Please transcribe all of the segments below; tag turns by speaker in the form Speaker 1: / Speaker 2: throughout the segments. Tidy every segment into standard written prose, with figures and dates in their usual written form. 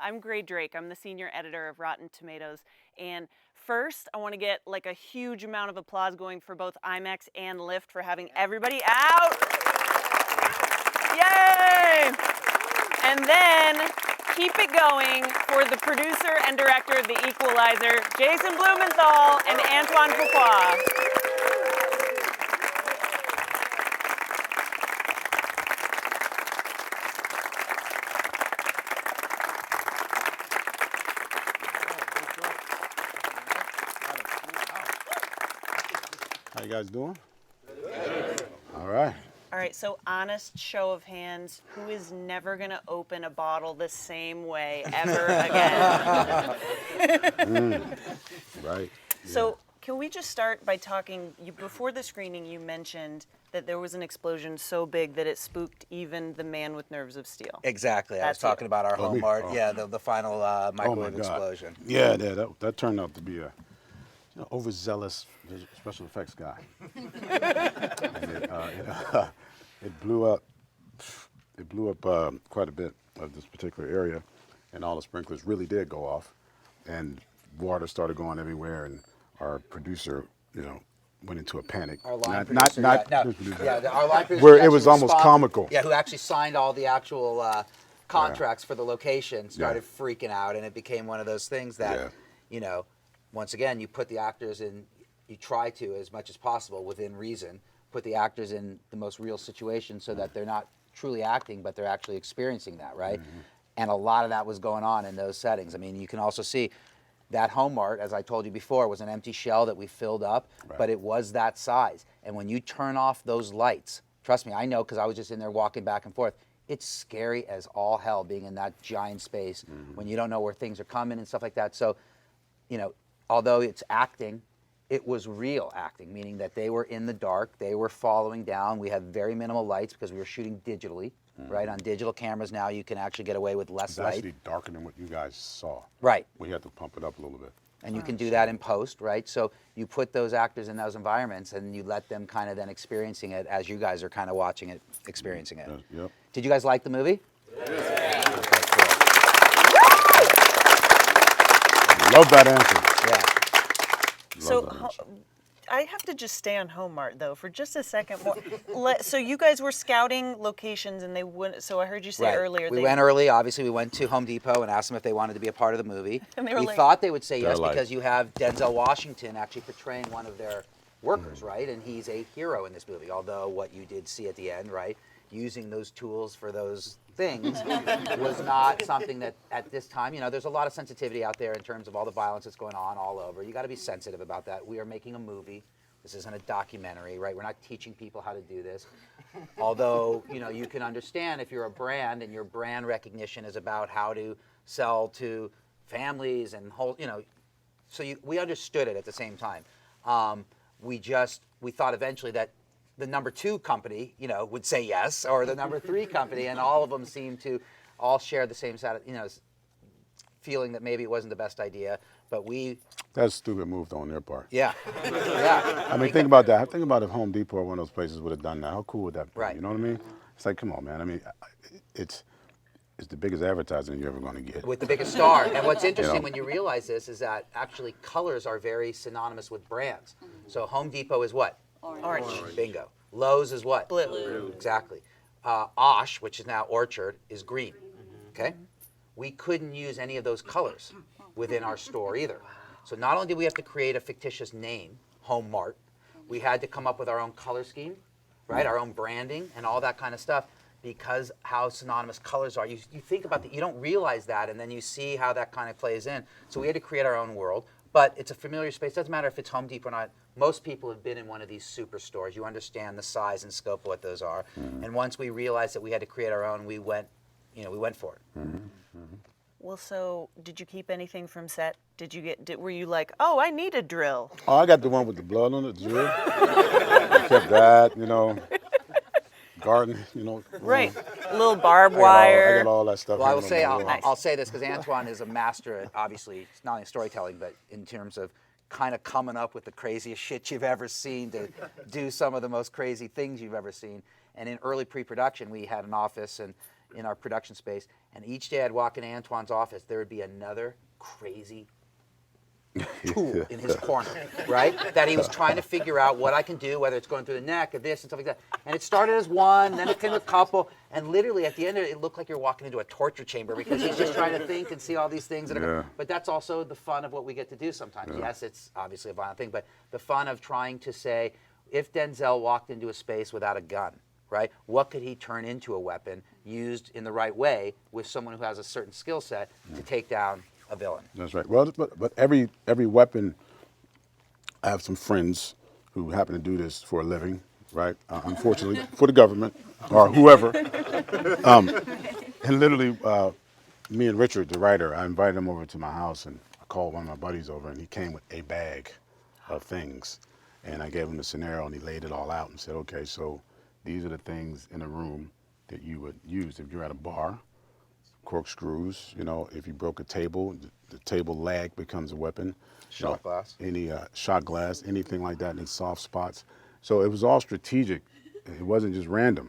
Speaker 1: I'm Grae Drake. I'm the senior editor of Rotten Tomatoes. And first, I want to get like a huge amount of applause going for both IMAX and Lyft for having everybody out. Yay! And then keep it going for the producer and director of The Equalizer, Jason Blumenthal and Antoine Fuqua.
Speaker 2: How you guys doing? All right.
Speaker 1: All right, so honest show of hands, who is never going to open a bottle the same way ever again?
Speaker 2: Right.
Speaker 1: So can we just start by talking, before the screening you mentioned that there was an explosion so big that it spooked even the man with nerves of steel.
Speaker 3: Exactly. I was talking about our home art. Yeah, the final microwave explosion.
Speaker 2: Yeah, that turned out to be a overzealous special effects guy. And it blew up. It blew up quite a bit of this particular area, and all the sprinklers really did go off, and water started going everywhere. And our producer, went into a panic.
Speaker 3: Our line
Speaker 2: producer,
Speaker 3: our line producer,
Speaker 2: where it was almost comical.
Speaker 3: Yeah, who actually signed all the actual contracts for the location, started freaking out, and it became one of those things that, once again, you put the actors in, you try to, as much as possible, within reason, put the actors in the most real situation so that they're not truly acting, but they're actually experiencing that, right? Mm-hmm. And a lot of that was going on in those settings. I mean, you can also see that home art, as I told you before, was an empty shell that we filled up, but it was that size. And when you turn off those lights, trust me, I know because I was just in there walking back and forth, it's scary as all hell being in that giant space when you don't know where things are coming and stuff like that. So, although it's acting, it was real acting, meaning that they were in the dark, they were following down. We have very minimal lights because we were shooting digitally, right? On digital cameras now, you can actually get away with less light.
Speaker 2: It's actually darker than what you guys saw.
Speaker 3: Right.
Speaker 2: We had to pump it up a little bit.
Speaker 3: And you can do that in post, right? So you put those actors in those environments and you let them kind of then experiencing it as you guys are kind of watching it, experiencing it.
Speaker 2: Yep.
Speaker 3: Did you guys like the movie?
Speaker 2: Yeah. Okay, cool. Love that answer.
Speaker 3: Yeah.
Speaker 1: I have to just stay on home art though for just a second more. So you guys were scouting locations and they wouldn't. So I heard you say earlier.
Speaker 3: We went early. Obviously, we went to Home Depot and asked them if they wanted to be a part of the movie.
Speaker 1: And they were
Speaker 3: we thought they would say yes because you have Denzel Washington actually portraying one of their workers, right? And he's a hero in this movie. Although what you did see at the end, right, using those tools for those things was not something that at this time, there's a lot of sensitivity out there in terms of all the violence that's going on all over. You got to be sensitive about that. We are making a movie. This isn't a documentary, right? We're not teaching people how to do this. Although, you can understand if you're a brand and your brand recognition is about how to sell to families and we understood it at the same time. We thought eventually that the number 2 company, would say yes, or the number 3 company, and all of them seemed to all share the same feeling that maybe it wasn't the best idea, but
Speaker 2: That's a stupid move on their part.
Speaker 3: Yeah. Yeah.
Speaker 2: I mean, think about that. Think about if Home Depot or one of those places would have done that. How cool would that be?
Speaker 3: Right.
Speaker 2: You know what I mean? It's like, come on, man. I mean, it's the biggest advertising you're ever going to get.
Speaker 3: With the biggest star. And what's interesting when you realize this is that actually colors are very synonymous with brands. So Home Depot is what?
Speaker 1: Orange.
Speaker 3: Bingo. Lowe's is what?
Speaker 1: Blue.
Speaker 3: Exactly. Osh, which is now Orchard, is green. Okay? We couldn't use any of those colors within our store either. So not only did we have to create a fictitious name, Home Mart, we had to come up with our own color scheme, right? Our own branding and all that kind of stuff because how synonymous colors are. You think about that, you don't realize that, and then you see how that kind of plays in. So we had to create our own world, but it's a familiar space. Doesn't matter if it's Home Depot or not. Most people have been in one of these superstores. You understand the size and scope of what those are. And once we realized that we had to create our own, we went for it.
Speaker 1: Well, so did you keep anything from set? Were you like, oh, I need a drill?
Speaker 2: Oh, I got the one with the blood on it, drill. Kept that, garden,
Speaker 1: Right. A little barbed wire.
Speaker 2: I got all that stuff.
Speaker 3: Well, I will say, I'll say this because Antoine is a master at, obviously, not only storytelling, but in terms of kind of coming up with the craziest shit you've ever seen to do some of the most crazy things you've ever seen. And in early pre-production, we had an office and in our production space, and each day I'd walk into Antoine's office, there would be another crazy tool in his corner, right? That he was trying to figure out what I can do, whether it's going through the neck or this and stuff like that. And it started as one, then it came a couple, and literally at the end of it, it looked like you're walking into a torture chamber because he's just trying to think and see all these things. That are, but that's also the fun of what we get to do sometimes. Yes, it's obviously a violent thing, but the fun of trying to say, if Denzel walked into a space without a gun, right, what could he turn into a weapon used in the right way with someone who has a certain skill set to take down a villain?
Speaker 2: That's right. Well, but every weapon, I have some friends who happen to do this for a living, right? Unfortunately, for the government or whoever. And literally, me and Richard, the writer, I invited him over to my house, and I called one of my buddies over, and he came with a bag of things. And I gave him the scenario, and he laid it all out and said, okay, so these are the things in a room that you would use if you're at a bar. Corkscrews, you know, if you broke a table, the table lag becomes a weapon.
Speaker 3: Shot glass.
Speaker 2: Any shot glass, anything like that in soft spots. So it was all strategic. It wasn't just random.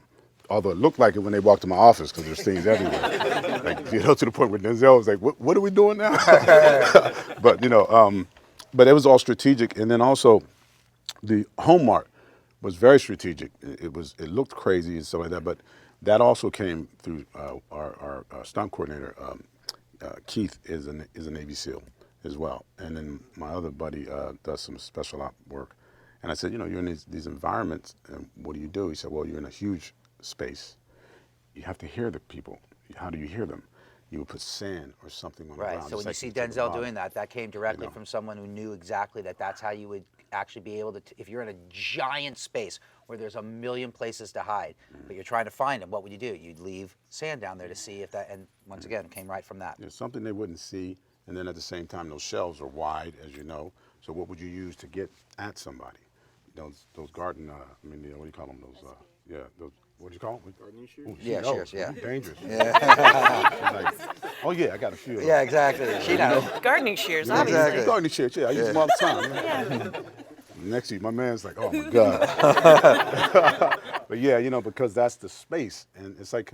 Speaker 2: Although it looked like it when they walked to my office because there's things everywhere. Like, you know, to the point where Denzel was like, what are we doing now? But, you know, but it was all strategic. And then also the home art was very strategic. It looked crazy and stuff like that, but that also came through our stunt coordinator. Keith is a Navy SEAL as well, and then my other buddy does some special op work. And I said, you know, you're in these environments, and what do? He said, well, you're in a huge space. You have to hear the people. How do you hear them? You would put sand or something on the ground.
Speaker 3: Right. So when you see Denzel doing that, that came directly from someone who knew exactly that's how you would actually be able to, if you're in a giant space where there's a million places to hide, but you're trying to find them, what would you do? You'd leave sand down there to see if that, and once again, it came right from that.
Speaker 2: There's something they wouldn't see, and then at the same time, those shelves are wide, as you know. So what would you use to get at somebody? Those garden, what do you call them? Those, what do you call them? Gardening shears? Oh,
Speaker 3: yeah, shears, yeah.
Speaker 2: Dangerous. Yeah. Like, oh, yeah, I got a few of them.
Speaker 3: Yeah, exactly. She knows.
Speaker 1: Gardening shears, obviously.
Speaker 3: Exactly.
Speaker 2: Gardening shears, yeah, I use them all the time. Yeah. Next to you, my man's like, oh, my God. But, yeah, you know, because that's the space, and it's like,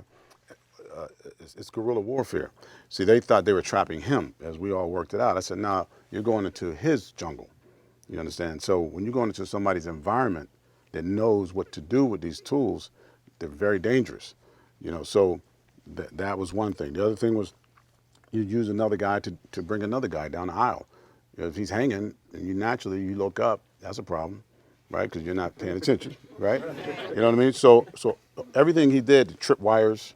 Speaker 2: it's guerrilla warfare. See, they thought they were trapping him as we all worked it out. I said, no, you're going into his jungle. You understand? So when you're going into somebody's environment that knows what to do with these tools, they're very dangerous. You know, so that was one thing. The other thing was you use another guy to bring another guy down the aisle. You know, if he's hanging and you look up, that's a problem, right? Because you're not paying attention, right? You know what I mean? So everything he did, trip wires,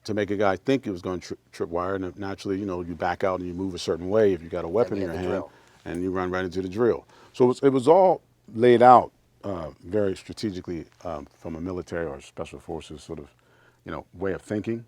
Speaker 2: to make a guy think he was going to trip wire, and naturally, you know, you back out and you move a certain way if you got a weapon in your hand, and you run right into the drill. So it was all laid out very strategically from a military or special forces sort of, you know, way of thinking.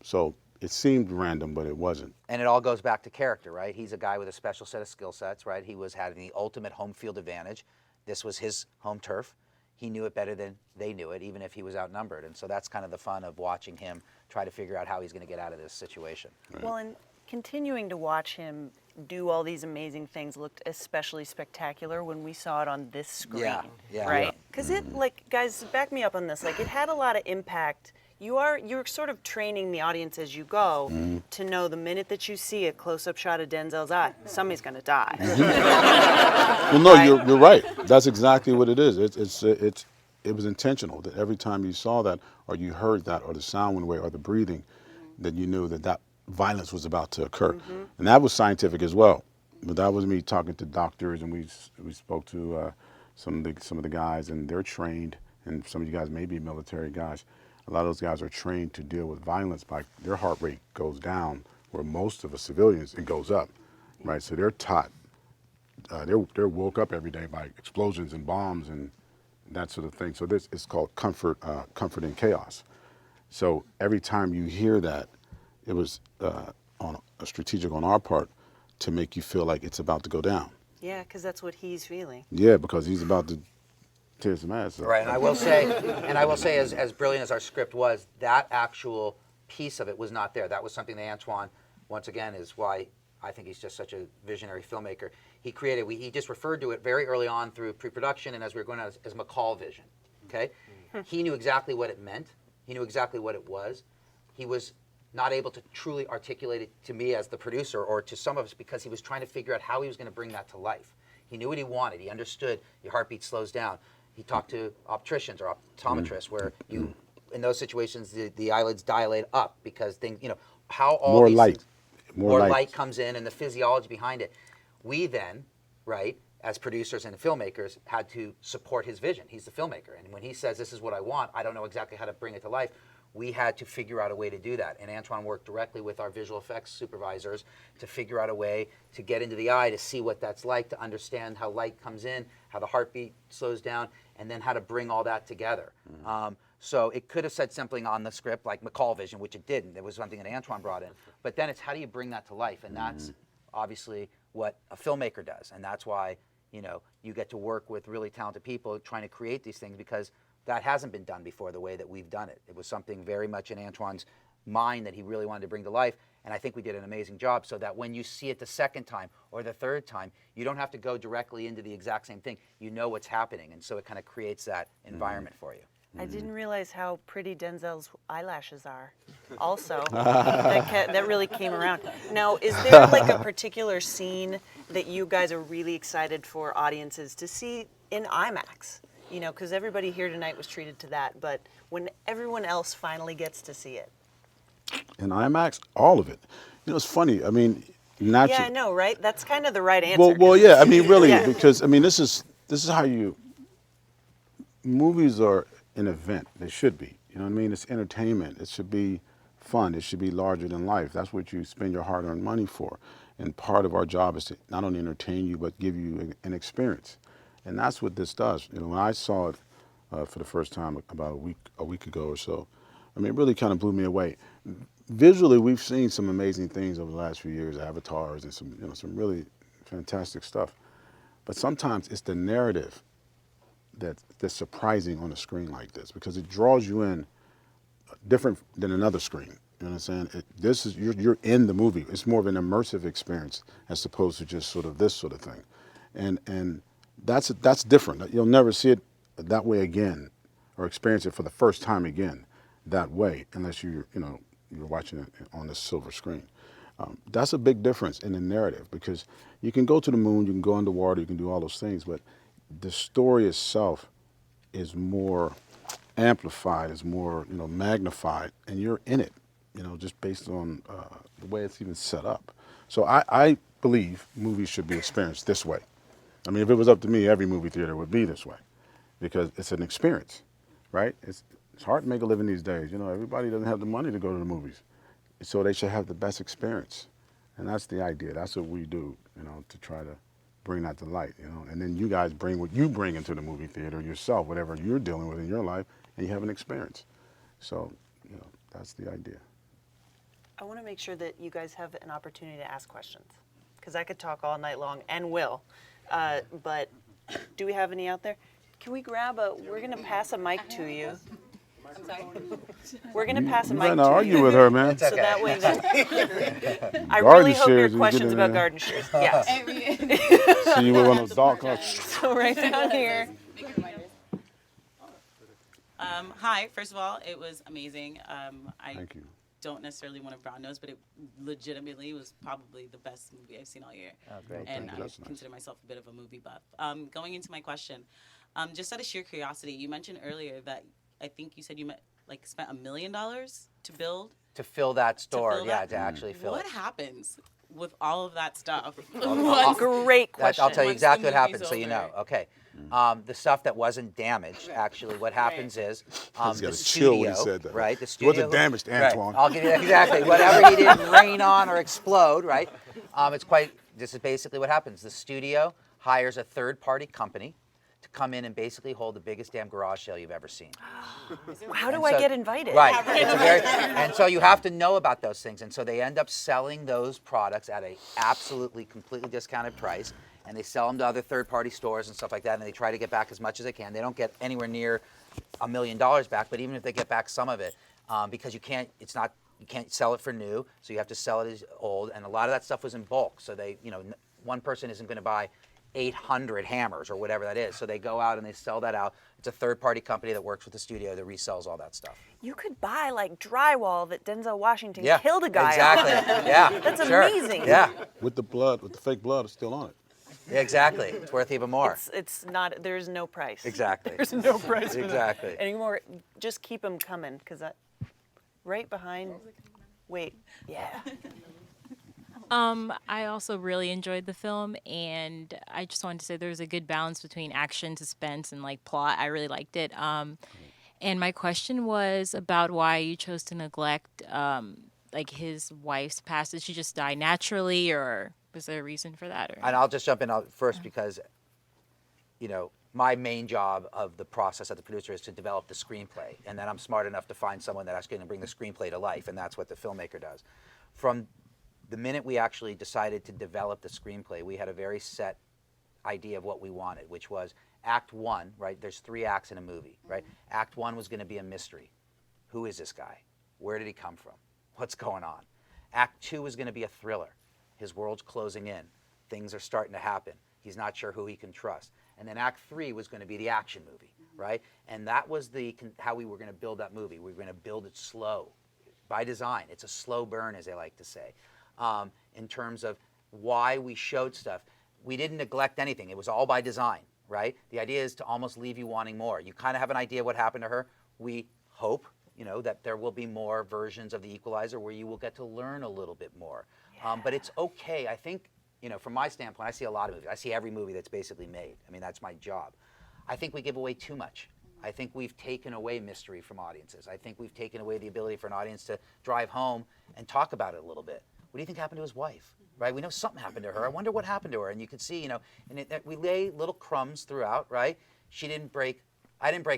Speaker 2: So it seemed random, but it wasn't.
Speaker 3: And it all goes back to character, right? He's a guy with a special set of skill sets, right? He was having the ultimate home field advantage. This was his home turf. He knew it better than they knew it, even if he was outnumbered. And so that's kind of the fun of watching him try to figure out how he's going to get out of this situation.
Speaker 2: Right.
Speaker 1: Well, and continuing to watch him do all these amazing things looked especially spectacular when we saw it on this screen, right? Because it, like, guys, back me up on this. Like, it had a lot of impact. You're sort of training the audience as you go to know the minute that you see a close-up shot of Denzel's eye, somebody's going to die.
Speaker 2: Well, no, you're right. That's exactly what it is. It was intentional that every time you saw that, or you heard that, or the sound went away, or the breathing, that you knew that violence was about to occur, and that was scientific as well. But that was me talking to doctors, and we spoke to some of the guys, and they're trained, and some of you guys may be military guys. A lot of those guys are trained to deal with violence by their heart rate goes down, where most of us civilians, it goes up, right? So they're taught, they're woke up every day by explosions and bombs and that sort of thing. So this is called comfort in chaos. So every time you hear that, it was on a strategic on our part to make you feel like it's about to go down.
Speaker 1: Yeah, because that's what he's feeling.
Speaker 2: Yeah, because he's about to tear some ass up.
Speaker 3: Right, and I will say, as brilliant as our script was, that actual piece of it was not there. That was something that Antoine, once again, is why I think he's just such a visionary filmmaker. He created, he just referred to it very early on through pre-production and as we were going on as McCall vision, okay? He knew exactly what it meant. He knew exactly what it was. He was not able to truly articulate it to me as the producer or to some of us because he was trying to figure out how he was going to bring that to life. He knew what he wanted. He understood your heartbeat slows down. He talked to opticians or optometrists where you, in those situations, the eyelids dilate up because things, how all
Speaker 2: More
Speaker 3: these
Speaker 2: light.
Speaker 3: things,
Speaker 2: More light
Speaker 3: comes in and the physiology behind it. We then, right, as producers and filmmakers, had to support his vision. He's the filmmaker. And when he says, this is what I want, I don't know exactly how to bring it to life, we had to figure out a way to do that. And Antoine worked directly with our visual effects supervisors to figure out a way to get into the eye to see what that's like, to understand how light comes in, how the heartbeat slows down, and then how to bring all that together. So it could have said something on the script like McCall vision, which it didn't. It was something that Antoine brought in. But then it's how do you bring that to life? And that's obviously what a filmmaker does. And that's why, you get to work with really talented people trying to create these things because that hasn't been done before the way that we've done it. It was something very much in Antoine's mind that he really wanted to bring to life. And I think we did an amazing job so that when you see it the second time or the third time, you don't have to go directly into the exact same thing. You know what's happening. And so it kind of creates that environment for you.
Speaker 1: I didn't realize how pretty Denzel's eyelashes are. Also, that really came around. Now, is there like a particular scene that you guys are really excited for audiences to see in IMAX? Because everybody here tonight was treated to that, but when everyone else finally gets to see it.
Speaker 2: in IMAX, all of it. It's funny. I mean, naturally.
Speaker 1: Yeah, I know, right? That's kind of the right answer.
Speaker 2: Well, yeah. I mean, really,
Speaker 1: Yeah.
Speaker 2: because this is how movies are an event. They should be. You know what I mean? It's entertainment. It should be fun. It should be larger than life. That's what you spend your hard-earned money for. And part of our job is to not only entertain you, but give you an experience. And that's what this does. When I saw it for the first time about a week ago or so, I mean, it really kind of blew me away. Visually, we've seen some amazing things over the last few years, avatars and some really fantastic stuff. But sometimes it's the narrative that's surprising on a screen like this because it draws you in different than another screen. You know what I'm saying? You're in the movie. It's more of an immersive experience as opposed to just sort of this sort of thing, and that's different. You'll never see it that way again, or experience it for the first time again that way, unless you're watching it on this silver screen. That's a big difference in the narrative because you can go to the moon, you can go underwater, you can do all those things, but the story itself is more amplified, is more magnified, and you're in it. Just based on the way it's even set up. So I believe movies should be experienced this way. I mean, if it was up to me, every movie theater would be this way because it's an experience, right? It's hard to make a living these days. Everybody doesn't have the money to go to the movies. So they should have the best experience. And that's the idea. That's what we do, to try to bring that to light, And then you guys bring what you bring into the movie theater yourself, whatever you're dealing with in your life, and you have an experience. So, that's the idea.
Speaker 1: I want to make sure that you guys have an opportunity to ask questions because I could talk all night long and will. But do we have any out there? Can we we're going to pass a mic to you.
Speaker 4: I'm sorry.
Speaker 1: We're going to pass a mic to you.
Speaker 2: You better argue with her, man.
Speaker 1: So that way I
Speaker 2: Garden
Speaker 1: really hope your
Speaker 2: shears, you
Speaker 1: questions
Speaker 2: get in
Speaker 1: about
Speaker 2: there.
Speaker 1: garden shears. Yes.
Speaker 2: See you with one of those dog cars.
Speaker 1: So right down here.
Speaker 4: Hi, first of all, it was amazing. I
Speaker 2: Thank you.
Speaker 4: don't necessarily want a brown nose, but it legitimately was probably the best movie I've seen all year.
Speaker 3: Oh, great.
Speaker 4: And
Speaker 2: Thank
Speaker 4: I
Speaker 2: you. That's nice.
Speaker 4: consider myself a bit of a movie buff. Going into my question, just out of sheer curiosity, you mentioned earlier that I think you said you spent $1 million to build.
Speaker 3: To fill that store,
Speaker 4: fill
Speaker 3: yeah,
Speaker 4: that?
Speaker 3: to actually fill
Speaker 4: What
Speaker 3: it.
Speaker 4: happens with all of that stuff?
Speaker 1: Great question.
Speaker 3: I'll tell you
Speaker 4: Once the
Speaker 3: exactly what
Speaker 4: movie's
Speaker 3: happened so you know.
Speaker 4: over.
Speaker 3: Okay. The stuff that wasn't damaged, actually, what happens is
Speaker 2: He's
Speaker 3: the
Speaker 2: got a chill when
Speaker 3: studio,
Speaker 2: he said that.
Speaker 3: right? The
Speaker 2: It
Speaker 3: studio
Speaker 2: wasn't damaged,
Speaker 3: right.
Speaker 2: Antoine.
Speaker 3: I'll give you exactly whatever he didn't rain on or explode, right? This is basically what happens. The studio hires a third-party company to come in and basically hold the biggest damn garage sale you've ever seen.
Speaker 1: How do
Speaker 3: And
Speaker 1: I
Speaker 3: so-
Speaker 1: get invited?
Speaker 3: Right. And so you have to know about those things. And so they end up selling those products at a absolutely completely discounted price. And they sell them to other third-party stores and stuff like that. And they try to get back as much as they can. They don't get anywhere near $1 million back. But even if they get back some of it, because you can't sell it for new. So you have to sell it as old. And a lot of that stuff was in bulk. So one person isn't going to buy 800 hammers or whatever that is. So they go out and they sell that out. It's a third-party company that works with the studio that resells all that stuff.
Speaker 1: You could buy like drywall that Denzel Washington
Speaker 3: Yeah,
Speaker 1: killed a guy
Speaker 3: exactly.
Speaker 1: on.
Speaker 3: Yeah,
Speaker 1: That's
Speaker 3: sure.
Speaker 1: amazing.
Speaker 3: Yeah,
Speaker 2: With the fake blood is still on it.
Speaker 3: exactly. It's worth even more.
Speaker 1: It's not. There's no price.
Speaker 3: Exactly.
Speaker 1: There's no price for
Speaker 3: Exactly.
Speaker 1: that anymore. Just keep them coming, because right behind. Wait. Yeah.
Speaker 5: I also really enjoyed the film, and I just wanted to say there was a good balance between action, suspense, and like plot. I really liked it. And my question was about why you chose to neglect like his wife's past. Did she just die naturally, or was there a reason for that? Or?
Speaker 3: And I'll just jump in first because, my main job of the process as the producer is to develop the screenplay. And then I'm smart enough to find someone that's going to bring the screenplay to life, and that's what the filmmaker does. From the minute we actually decided to develop the screenplay, we had a very set idea of what we wanted, which was Act 1, right? There's 3 acts in a movie, right? Act 1 was going to be a mystery. Who is this guy? Where did he come from? What's going on? Act 2 is going to be a thriller. His world's closing in. Things are starting to happen. He's not sure who he can trust. And then Act 3 was going to be the action movie, right? And that was how we were going to build that movie. We were going to build it slow, by design. It's a slow burn, as they like to say. In terms of why we showed stuff, we didn't neglect anything. It was all by design, right? The idea is to almost leave you wanting more. You kind of have an idea what happened to her. We hope, that there will be more versions of the Equalizer where you will get to learn a little bit more. But it's okay. I think, from my standpoint, I see a lot of movies. I see every movie that's basically made. I mean, that's my job. I think we give away too much. I think we've taken away mystery from audiences. I think we've taken away the ability for an audience to drive home and talk about it a little bit. What do you think happened to his wife? Right? We know something happened to her. I wonder what happened to her. And you can see, we lay little crumbs throughout, right? I didn't break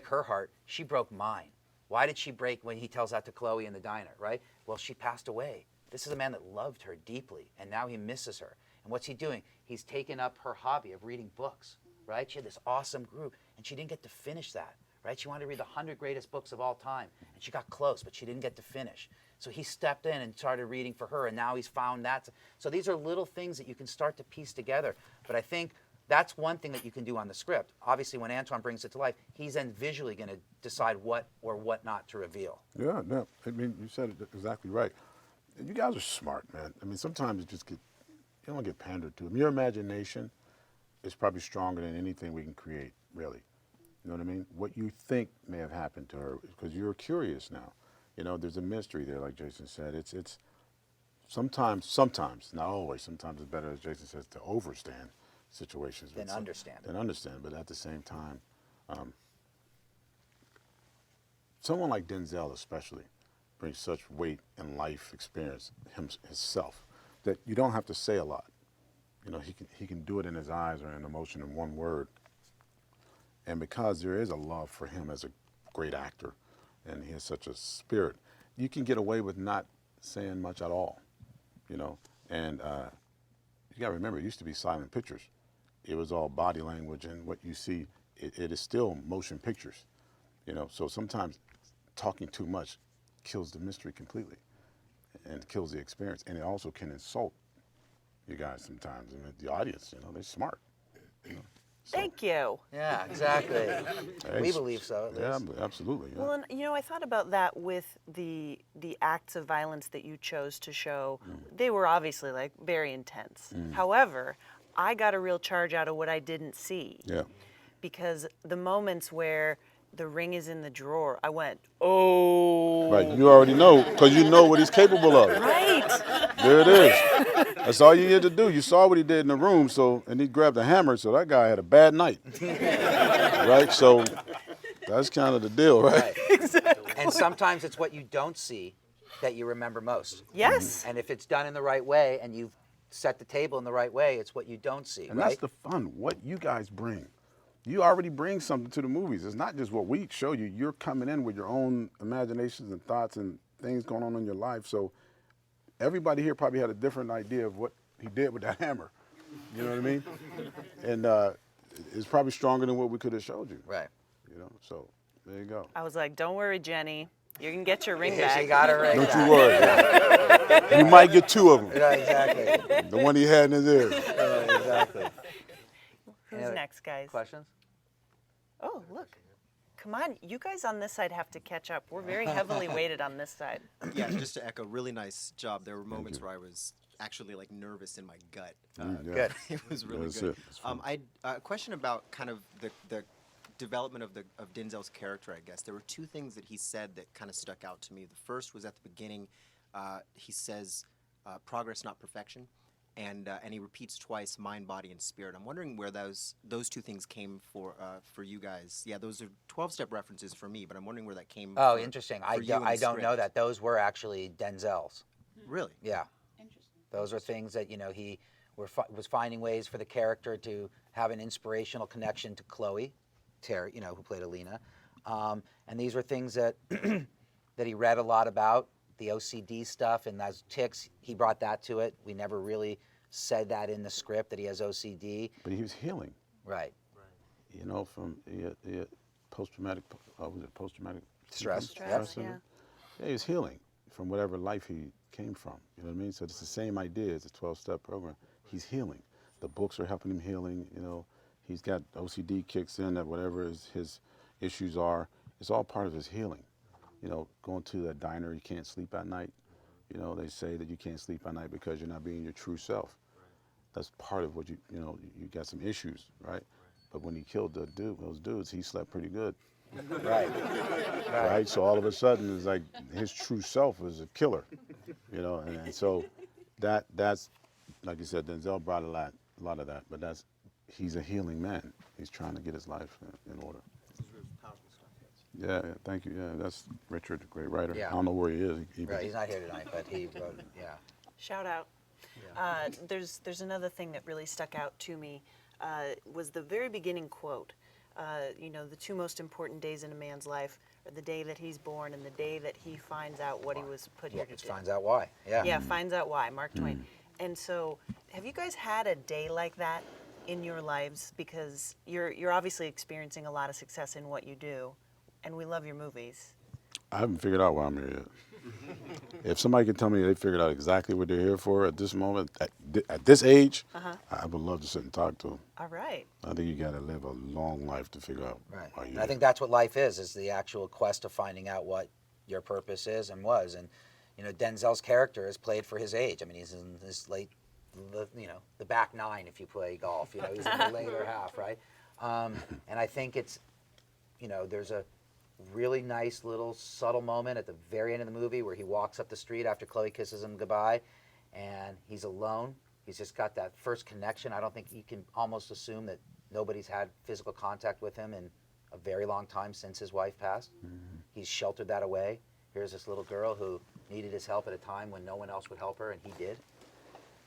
Speaker 3: her heart. She broke mine. Why did she break when he tells that to Chloe in the diner, right? Well, she passed away. This is a man that loved her deeply, and now he misses her. And what's he doing? He's taken up her hobby of reading books, right? She had this awesome group, and she didn't get to finish that, right? She wanted to read the 100 greatest books of all time, and she got close, but she didn't get to finish. So he stepped in and started reading for her, and now he's found that. So these are little things that you can start to piece together. But I think that's one thing that you can do on the script. Obviously, when Antoine brings it to life, he's then visually going to decide what or what not to reveal.
Speaker 2: Yeah, no, I mean, you said it exactly right. And you guys are smart, man. I mean, sometimes you don't get pandered to. I mean, your imagination is probably stronger than anything we can create, really. You know what I mean? What you think may have happened to her, because you're curious now. There's a mystery there, like Jason said. It's sometimes, not always, sometimes it's better, as Jason says, to overstand situations.
Speaker 3: Than understand.
Speaker 2: But at the same time, someone like Denzel especially brings such weight and life experience himself that you don't have to say a lot. He can do it in his eyes or in emotion in one word. And because there is a love for him as a great actor, and he has such a spirit, you can get away with not saying much at all, And you got to remember, it used to be silent pictures. It was all body language, and what you see, it is still motion pictures, So sometimes talking too much kills the mystery completely and kills the experience. And it also can insult you guys sometimes. I mean, the audience, they're smart. So,
Speaker 1: Thank you.
Speaker 3: Yeah, exactly.
Speaker 2: hey,
Speaker 3: We believe so, at
Speaker 2: Yeah,
Speaker 3: least.
Speaker 2: absolutely. Yeah.
Speaker 1: Well, and I thought about that with the acts of violence that you chose to show. They were obviously like very intense. However, I got a real charge out of what I didn't see.
Speaker 2: Yeah.
Speaker 1: Because the moments where the ring is in the drawer, I went, oh.
Speaker 2: Right, you already know, because you know what he's capable of.
Speaker 1: Right.
Speaker 2: There it is. That's all you had to do. You saw what he did in the room, and he grabbed a hammer, so that guy had a bad night. Right? So that's kind of the deal, right?
Speaker 1: Exactly.
Speaker 3: And sometimes it's what you don't see that you remember most.
Speaker 1: Yes.
Speaker 3: And if it's done in the right way and you've set the table in the right way, it's what you don't see,
Speaker 2: And
Speaker 3: right?
Speaker 2: that's the fun, what you guys bring. You already bring something to the movies. It's not just what we show you. You're coming in with your own imaginations and thoughts and things going on in your life. So everybody here probably had a different idea of what he did with that hammer. You know what I mean? And it's probably stronger than what we could have showed you.
Speaker 3: Right.
Speaker 2: So there you go.
Speaker 1: I was like, don't worry, Jenny. You can get your ring
Speaker 3: She
Speaker 1: back.
Speaker 3: got her ring
Speaker 2: Don't
Speaker 3: back.
Speaker 2: you worry. You might get 2 of them.
Speaker 3: Yeah, exactly.
Speaker 2: The one he had in his ear.
Speaker 3: Exactly.
Speaker 1: Who's
Speaker 3: other
Speaker 1: next, guys?
Speaker 3: Questions?
Speaker 1: Oh, look. Come on, you guys on this side have to catch up. We're very heavily weighted on this side.
Speaker 6: Yeah, just to echo, really nice job. There were moments where I was actually like nervous in my gut.
Speaker 3: Good.
Speaker 6: It was really
Speaker 2: That's
Speaker 6: good.
Speaker 2: it. That's fun.
Speaker 6: I a question about kind of the development of Denzel's character. I guess there were two things that he said that kind of stuck out to me. The first was at the beginning. He says, "Progress, not perfection." And he repeats twice, mind, body, and spirit. I'm wondering where those two things came for you guys. Yeah, those are 12-step references for me, but I'm wondering where that came.
Speaker 3: Oh,
Speaker 6: for,
Speaker 3: interesting.
Speaker 6: For you in
Speaker 3: I
Speaker 6: the
Speaker 3: don't know
Speaker 6: script.
Speaker 3: that. Those were actually Denzel's.
Speaker 6: Really?
Speaker 3: Yeah.
Speaker 4: Interesting.
Speaker 3: Those are things that, he was finding ways for the character to have an inspirational connection to Chloe, Terry, who played Alina. And these were things that that he read a lot about, the OCD stuff and those tics. He brought that to it. We never really said that in the script that he has OCD.
Speaker 2: But he was healing,
Speaker 3: Right.
Speaker 2: from he had post-traumatic, was it post-traumatic
Speaker 3: Stress.
Speaker 1: Stress,
Speaker 2: in
Speaker 1: yeah.
Speaker 2: it? Yeah, he was healing from whatever life he came from. You know what I mean? So it's the same idea as a 12-step program. He's healing. The books are helping him healing. He's got OCD kicks in that whatever his issues are, it's all part of his healing. Going to that diner, you can't sleep at night. They say that you can't sleep at night because you're not being your true self. That's part of what you got some issues, right? But when he killed those dudes, he slept pretty good.
Speaker 3: Right.
Speaker 2: Right. So all of a sudden, it's like his true self was a killer, and so that's like you said, Denzel brought a lot of that, but he's a healing man. He's trying to get his life in order. Yeah, thank you. Yeah, that's Richard, a great writer.
Speaker 3: Yeah.
Speaker 2: I don't know where he is.
Speaker 3: Right. He's not here tonight, but he wrote it. Yeah.
Speaker 1: Shout out. There's another thing that really stuck out to me was the very beginning quote. The two most important days in a man's life are the day that he's born and the day that he finds out what he was put here to do.
Speaker 3: Finds out why. Yeah.
Speaker 1: Yeah, finds out why, Mark Twain. And so, have you guys had a day like that in your lives? Because you're obviously experiencing a lot of success in what you do, and we love your movies.
Speaker 2: I haven't figured out why I'm here yet. If somebody could tell me they figured out exactly what they're here for at this moment, at this age, I would love to sit and talk to them.
Speaker 1: All right.
Speaker 2: I think you got to live a long life to figure out
Speaker 3: Right.
Speaker 2: why you're
Speaker 3: And I think
Speaker 2: here.
Speaker 3: that's what life is the actual quest of finding out what your purpose is and was. And, Denzel's character is played for his age. I mean, he's in his late, the back nine if you play golf. He's in the later half, right? And I think it's, there's a really nice little subtle moment at the very end of the movie where he walks up the street after Chloe kisses him goodbye and he's alone. He's just got that first connection. I don't think you can almost assume that nobody's had physical contact with him in a very long time since his wife passed. He's sheltered that away. Here's this little girl who needed his help at a time when no one else would help her, and he did.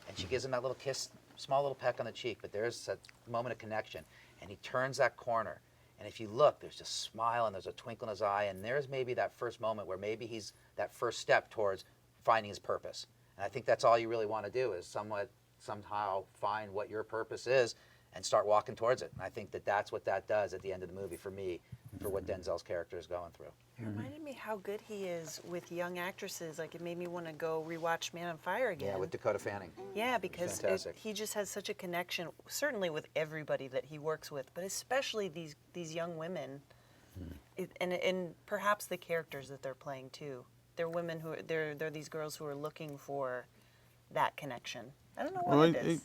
Speaker 3: And she gives him that little kiss, small little peck on the cheek, but there's a moment of connection. And he turns that corner. And if you look, there's a smile and there's a twinkle in his eye, and there's maybe that first moment where maybe he's that first step towards finding his purpose. And I think that's all you really want to do is somehow find what your purpose is and start walking towards it. And I think that's what that does at the end of the movie for me, for what Denzel's character is going through.
Speaker 1: It reminded me how good he is with young actresses. Like, it made me want to go rewatch Man on Fire again.
Speaker 3: Yeah, with Dakota Fanning.
Speaker 1: Yeah, because
Speaker 3: Fantastic.
Speaker 1: he just has such a connection, certainly with everybody that he works with, but especially these young women, and perhaps the characters that they're playing too. They're women they're these girls who are looking for that connection. I don't know what it is.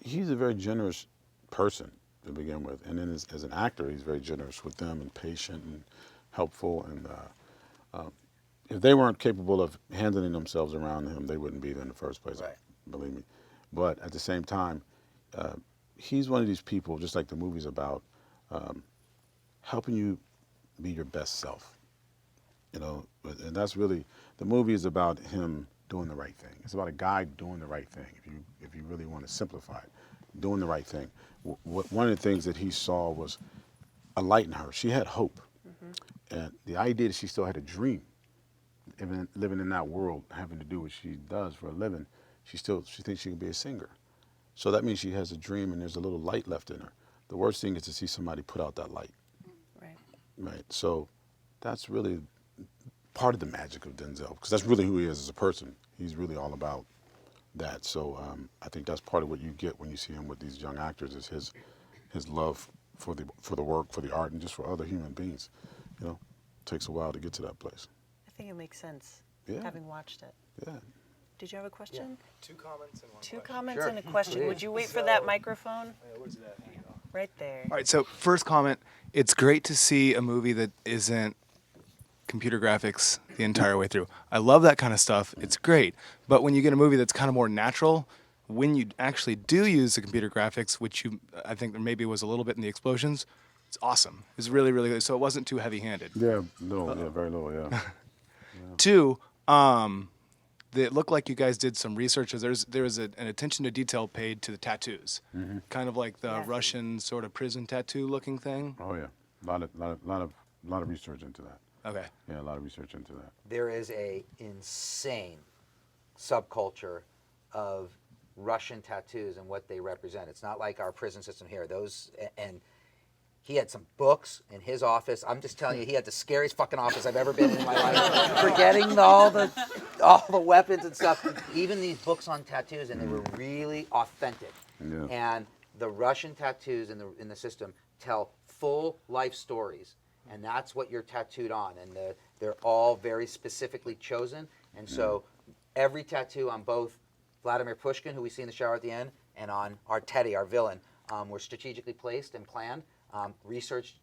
Speaker 2: He's a very generous person to begin with, and then as an actor, he's very generous with them and patient and helpful. And if they weren't capable of handling themselves around him, they wouldn't be there in the first place.
Speaker 3: Right.
Speaker 2: Believe me. But at the same time, he's one of these people, just like the movie's about, helping you be your best self. And that's really, the movie is about him doing the right thing. It's about a guy doing the right thing. If you really want to simplify it, doing the right thing. One of the things that he saw was a light in her. She had hope, and the idea that she still had a dream, even living in that world, having to do what she does for a living. She thinks she can be a singer. So that means she has a dream, and there's a little light left in her. The worst thing is to see somebody put out that light.
Speaker 1: Right.
Speaker 2: Right. So that's really part of the magic of Denzel, because that's really who he is as a person. He's really all about that. So I think that's part of what you get when you see him with these young actors, is his love for the work, for the art, and just for other human beings. You know, it takes a while to get to that place.
Speaker 1: I think it makes sense,
Speaker 2: Yeah.
Speaker 1: having watched it.
Speaker 2: Yeah.
Speaker 1: Did you have a question?
Speaker 7: Yeah. Two comments and one
Speaker 1: Two
Speaker 7: question.
Speaker 1: comments
Speaker 3: Sure.
Speaker 1: and a question.
Speaker 3: Please.
Speaker 1: Would you wait for that microphone?
Speaker 7: Where's it at? Here you go.
Speaker 1: Right there.
Speaker 7: All right, so first comment, it's great to see a movie that isn't computer graphics the entire way through. I love that kind of stuff. It's great. But when you get a movie that's kind of more natural, when you actually do use the computer graphics, which I think there maybe was a little bit in the explosions, it's awesome. It's really, really good. So it wasn't too heavy-handed.
Speaker 2: Yeah, very little, yeah.
Speaker 7: Two, it looked like you guys did some research. There was an attention to detail paid to the tattoos, kind of like the
Speaker 1: Yeah.
Speaker 7: Russian sort of prison tattoo looking thing.
Speaker 2: Oh yeah, a lot of research into that.
Speaker 7: Okay.
Speaker 2: Yeah, a lot of research into that.
Speaker 3: There is a insane subculture of Russian tattoos and what they represent. It's not like our prison system here. And he had some books in his office. I'm just telling you, he had the scariest fucking office I've ever been in my life. Forgetting all the weapons and stuff. Even these books on tattoos, and they were really authentic.
Speaker 2: Yeah.
Speaker 3: And the Russian tattoos in the system tell full life stories, and that's what you're tattooed on. And they're all very specifically chosen. And so every tattoo on both Vladimir Pushkin, who we see in the shower at the end, and on our Teddy, our villain, were strategically placed and planned. Researched,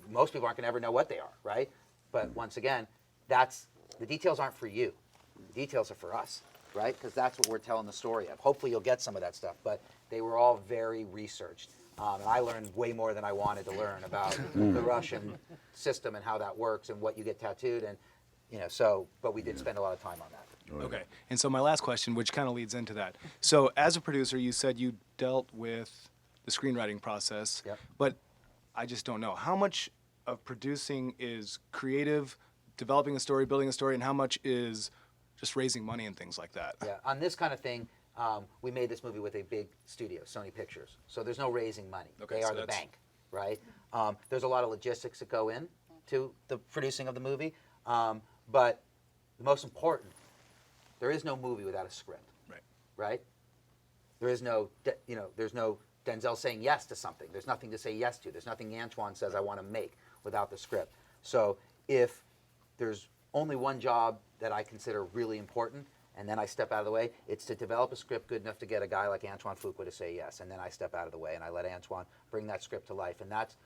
Speaker 3: most people aren't going to ever know what they are, right? But once again, the details aren't for you. The details are for us, right? Because that's what we're telling the story of. Hopefully you'll get some of that stuff, but they were all very researched. And I learned way more than I wanted to learn about the Russian system and how that works and what you get tattooed. And, but we did spend a lot of time on that.
Speaker 7: Okay. And so my last question, which kind of leads into that. So as a producer, you said you dealt with the screenwriting process,
Speaker 3: Yep.
Speaker 7: but I just don't know. How much of producing is creative, developing a story, building a story, and how much is just raising money and things like that?
Speaker 3: Yeah, on this kind of thing, we made this movie with a big studio, Sony Pictures. So there's no raising money.
Speaker 7: Okay,
Speaker 3: they
Speaker 7: so
Speaker 3: are the
Speaker 7: that's-
Speaker 3: bank, right? There's a lot of logistics that go in to the producing of the movie. But the most important, there is no movie without a script.
Speaker 7: Right.
Speaker 3: Right? There is no, there's no Denzel saying yes to something. There's nothing to say yes to. There's nothing Antoine says I want to make without the script. So if there's only one job that I consider really important, and then I step out of the way, it's to develop a script good enough to get a guy like Antoine Fuqua to say yes, and then I step out of the way and I let Antoine bring that script to life. And that's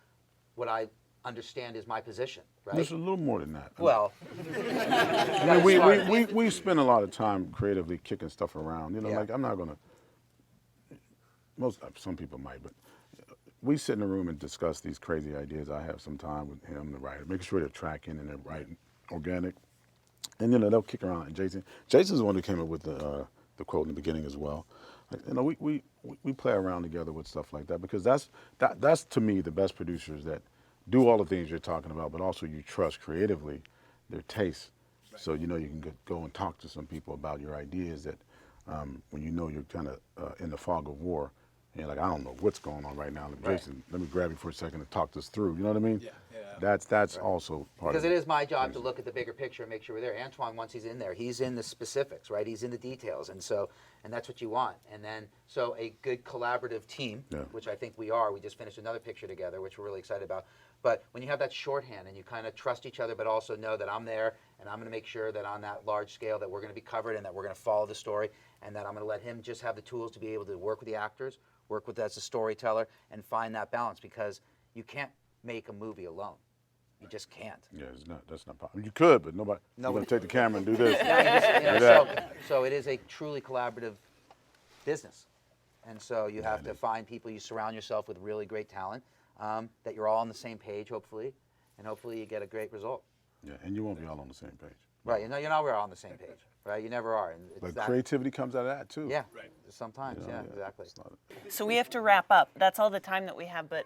Speaker 3: what I understand is my position, right?
Speaker 2: There's a little more than that.
Speaker 3: Well,
Speaker 2: I mean, we spend a lot of time creatively kicking stuff around.
Speaker 3: Yeah.
Speaker 2: Like I'm not gonna. Some people might, but we sit in a room and discuss these crazy ideas. I have some time with him, the writer, making sure they're tracking and they're writing organic. And they'll kick around. And Jason's the one who came up with the quote in the beginning as well. Like, we play around together with stuff like that because that's to me the best producers that do all the things you're talking about, but also you trust creatively their tastes. Right. So you can go and talk to some people about your ideas that when you're kind of in the fog of war. And like, I don't know what's going on right now.
Speaker 3: Right.
Speaker 2: Jason, let me grab you for a second and talk this through. You know what I mean?
Speaker 7: Yeah.
Speaker 2: That's also part
Speaker 3: because
Speaker 2: of
Speaker 3: it is my job to look at the bigger picture and make sure we're there. Antoine, once he's in there, he's in the specifics, right? He's in the details, and that's what you want. And then, so a good collaborative team,
Speaker 2: Yeah.
Speaker 3: which I think we are. We just finished another picture together, which we're really excited about. But when you have that shorthand and you kind of trust each other, but also know that I'm there and I'm going to make sure that on that large scale that we're going to be covered and that we're going to follow the story and that I'm going to let him just have the tools to be able to work with the actors, work with as a storyteller, and find that balance because you can't make a movie alone. You just can't.
Speaker 2: Yeah, that's not possible. You could, but nobody's going to take the camera and do this.
Speaker 3: So it is a truly collaborative business. And so you have to find people, you surround yourself with really great talent, that you're all on the same page, hopefully, and hopefully you get a great result.
Speaker 2: Yeah, and you won't be all on the same page.
Speaker 3: Right, you're not all on the same page, right? You never are. And it's
Speaker 2: But creativity comes out of that, too.
Speaker 3: Yeah,
Speaker 7: Right.
Speaker 3: sometimes, exactly.
Speaker 1: So we have to wrap up. That's all the time that we have, but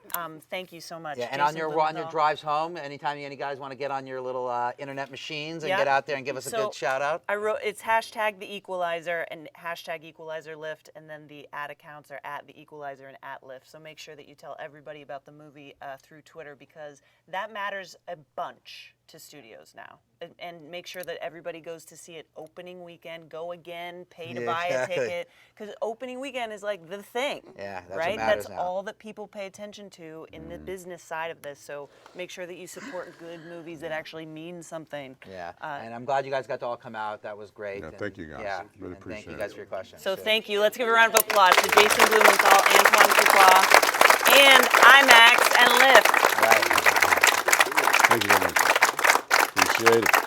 Speaker 1: thank you so much.
Speaker 3: Yeah, and
Speaker 1: Jason
Speaker 3: on your
Speaker 1: Blumenthal.
Speaker 3: drives home, anytime you guys want to get on your little internet machines and
Speaker 1: Yeah.
Speaker 3: get out there and give us a
Speaker 1: So,
Speaker 3: good shout out.
Speaker 1: I wrote it's hashtag the Equalizer and hashtag Equalizer Lift, and then the ad accounts are at the Equalizer and at Lift. So make sure that you tell everybody about the movie through Twitter because that matters a bunch to studios now, and make sure that everybody goes to see it opening weekend. Go again, pay to buy a ticket, because opening weekend is like the thing.
Speaker 3: Yeah, that's what
Speaker 1: right.
Speaker 3: matters
Speaker 1: That's
Speaker 3: now.
Speaker 1: all that people pay attention to in the business side of this. So make sure that you support good movies that actually mean something.
Speaker 3: Yeah, and I'm glad you guys got to all come out. That was great.
Speaker 2: Yeah,
Speaker 3: and,
Speaker 2: thank you guys.
Speaker 3: Yeah,
Speaker 2: Really
Speaker 3: and thank you
Speaker 2: appreciate
Speaker 3: guys
Speaker 2: it.
Speaker 3: for your questions.
Speaker 1: So thank you. Let's give a round of applause to Jason Blumenthal, Antoine Fuqua, and IMAX and Lyft.
Speaker 3: Right.
Speaker 2: Thank you very much. Appreciate it.